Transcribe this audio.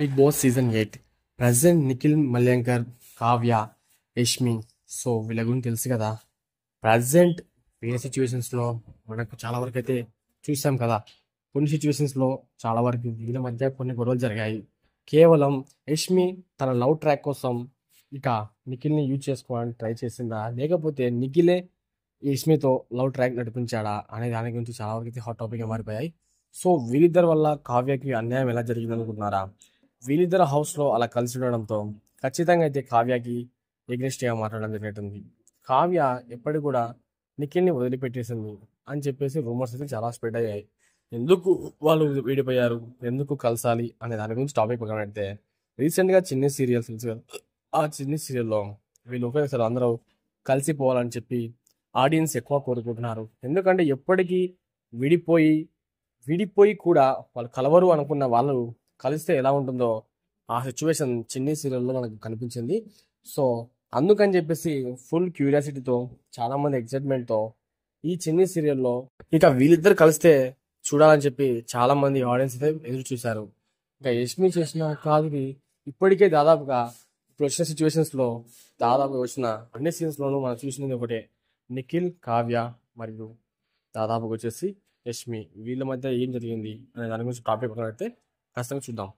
Big Boss season 8 present Nikhil Malyankar, Kavya, Yashmi. So వీళ్ళ గురించి తెలుసు కదా. ప్రజెంట్ వేరే సిచ్యువేషన్స్లో మనకు చాలా వరకు అయితే చూసాం కదా. కొన్ని సిచ్యువేషన్స్లో చాలా వరకు వీళ్ళ మధ్య కొన్ని గొడవలు జరిగాయి. కేవలం యష్మి తన లవ్ ట్రాక్ కోసం ఇక నిఖిల్ని యూజ్ చేసుకోవాలని ట్రై చేసిందా, లేకపోతే నిఖిలే యష్మితో లవ్ ట్రాక్ నడిపించాడా అనే దాని గురించి చాలా వరకు అయితే హాట్ టాపిక్గా మారిపోయాయి. సో వీళ్ళిద్దరి వల్ల కావ్యకి అన్యాయం ఎలా జరిగింది అనుకుంటున్నారా? వీళ్ళిద్దరు హౌస్లో అలా కలిసి ఉండడంతో ఖచ్చితంగా అయితే కావ్యకి ఎగ్నెస్ట్గా మాట్లాడడం జరిగినట్టుంది. కావ్య ఎప్పటికి కూడా నిఖిల్ని వదిలిపెట్టేసింది అని చెప్పేసి రూమర్స్ అయితే చాలా స్ప్రెడ్ అయ్యాయి. ఎందుకు వాళ్ళు విడిపోయారు, ఎందుకు కలసాలి అనే దాని గురించి టాపిక్ పక్కన పెడితే, రీసెంట్గా చిన్ని సీరియల్ తెలుసు కదా, ఆ చిన్ని సీరియల్లో వీళ్ళు ఒకేసారి అందరూ కలిసిపోవాలని చెప్పి ఆడియన్స్ ఎక్కువ కోరుకుంటున్నారు. ఎందుకంటే ఎప్పటికీ విడిపోయి విడిపోయి కూడా వాళ్ళు కలవరు అనుకున్న వాళ్ళు కలిస్తే ఎలా ఉంటుందో ఆ సిచ్యువేషన్ చిన్ని సీరియల్లో మనకు కనిపించింది. సో అందుకని చెప్పేసి ఫుల్ క్యూరియాసిటీతో, చాలామంది ఎక్సైట్మెంట్తో ఈ చిన్ని సీరియల్లో ఇక వీళ్ళిద్దరు కలిస్తే చూడాలని చెప్పి చాలామంది ఆడియన్స్ అయితే ఎదురు చూశారు. ఇంకా యష్మి చేసిన కాదుకి ఇప్పటికే దాదాపుగా ఇప్పుడు వచ్చిన సిచ్యువేషన్స్లో దాదాపు వచ్చిన అన్ని సీన్స్లోనూ మనం చూసినది ఒకటే, నిఖిల్, కావ్య మరియు దాదాపుగా వచ్చేసి యష్మి వీళ్ళ మధ్య ఏం జరిగింది అనే దాని గురించి టాపిక్ పక్కన పెడితే ఖచ్చితంగా చూద్దాం.